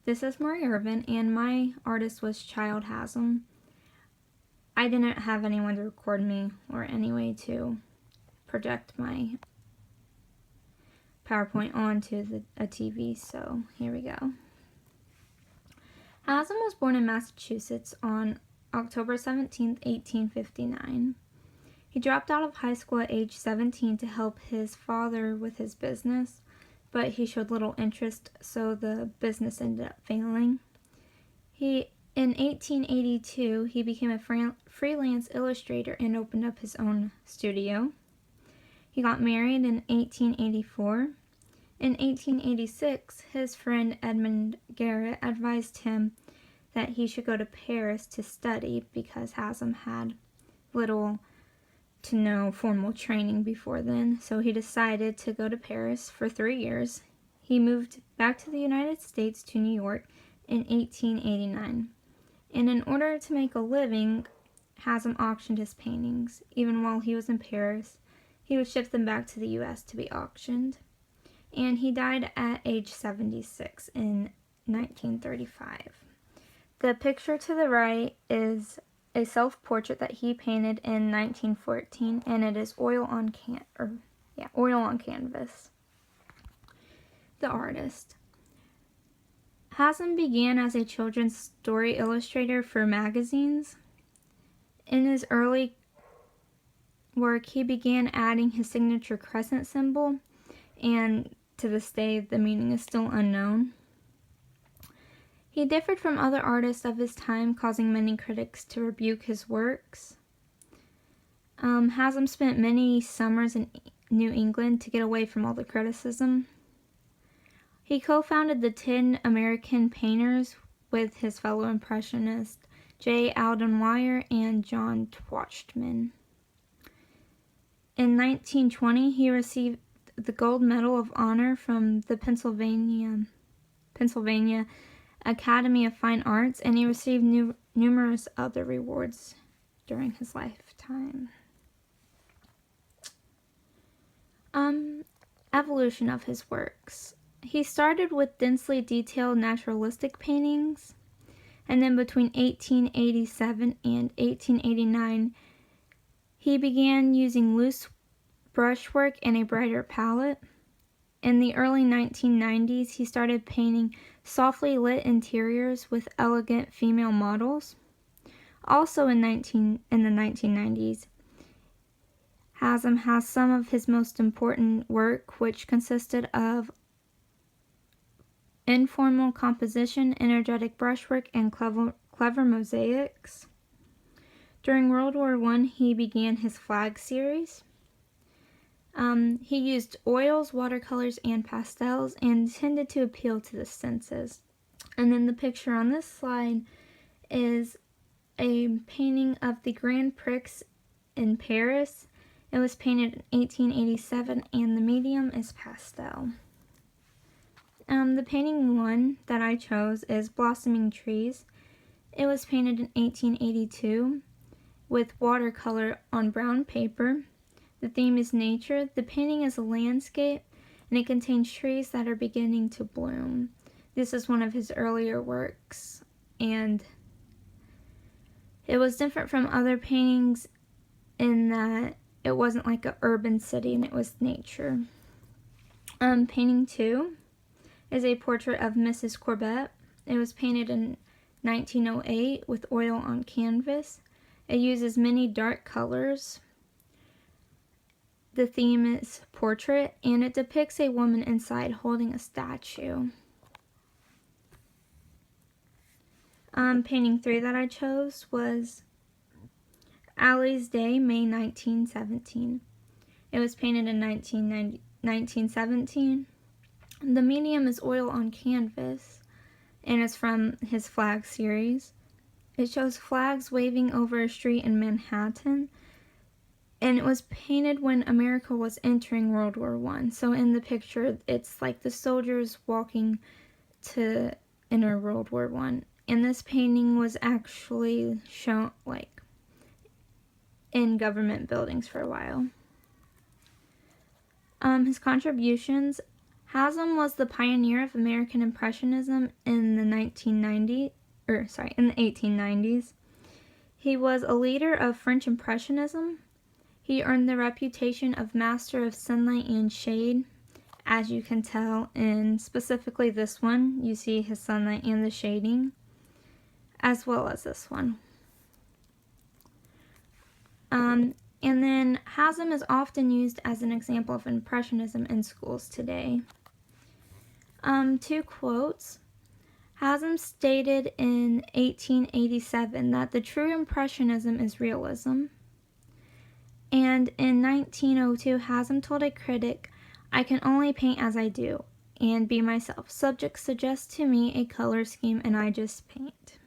This is Marie Irvin, and my artist was Childe Hassam. I didn't have anyone to record me or any way to project my PowerPoint onto a TV, so here we go. Hassam was born in Massachusetts on October 17, 1859. He dropped out of high school at age 17 to help his father with his business, but he showed little interest, so the business ended up failing. In 1882, he became a freelance illustrator and opened up his own studio. He got married in 1884. In 1886, his friend Edmund Garrett advised him that he should go to Paris to study because Hassam had little to no formal training before then, so he decided to go to Paris for 3 years. He moved back to the United States to New York in 1889. And in order to make a living, Hassam auctioned his paintings. Even while he was in Paris, he would ship them back to the U.S. to be auctioned. And he died at age 76 in 1935. The picture to the right is a self-portrait that he painted in 1914, and it is oil on canvas. The artist. Hassam began as a children's story illustrator for magazines. In his early work, he began adding his signature crescent symbol, and to this day, the meaning is still unknown. He differed from other artists of his time, causing many critics to rebuke his works. Hassam spent many summers in New England to get away from all the criticism. He co-founded the 10 American Painters with his fellow impressionists J. Alden Wyer and John Twachtman. In 1920, he received the Gold Medal of Honor from the Pennsylvania Academy of Fine Arts, and he received numerous other rewards during his lifetime. Evolution of his works. He started with densely detailed naturalistic paintings, and then between 1887 and 1889, he began using loose brushwork and a brighter palette. In the early 1990s, he started painting softly lit interiors with elegant female models. Also in the 1990s, Hassam has some of his most important work, which consisted of informal composition, energetic brushwork, and clever mosaics. During World War I, he began his Flag series. He used oils, watercolors, and pastels, and intended to appeal to the senses. And then the picture on this slide is a painting of the Grand Prix in Paris. It was painted in 1887, and the medium is pastel. The painting one that I chose is Blossoming Trees. It was painted in 1882 with watercolor on brown paper. The theme is nature. The painting is a landscape, and it contains trees that are beginning to bloom. This is one of his earlier works, and it was different from other paintings in that it wasn't like an urban city, and it was nature. Painting 2 is a portrait of Mrs. Corbett. It was painted in 1908 with oil on canvas. It uses many dark colors. The theme is portrait, and it depicts a woman inside holding a statue. Painting 3 that I chose was Alley's Day, May 1917. It was painted in 1917. The medium is oil on canvas, and it's from his Flag series. It shows flags waving over a street in Manhattan, and it was painted when America was entering World War I. So in the picture, it's like the soldiers walking to enter World War I. And this painting was actually shown like in government buildings for a while. His contributions. Hassam was the pioneer of American Impressionism in the 1890s. He was a leader of French Impressionism. He earned the reputation of master of sunlight and shade, as you can tell in specifically this one. You see his sunlight and the shading, as well as this one. And then Hassam is often used as an example of Impressionism in schools today. 2 quotes. Hassam stated in 1887 that the true Impressionism is realism. And in 1902, Hassam told a critic, "I can only paint as I do and be myself. Subjects suggest to me a color scheme and I just paint."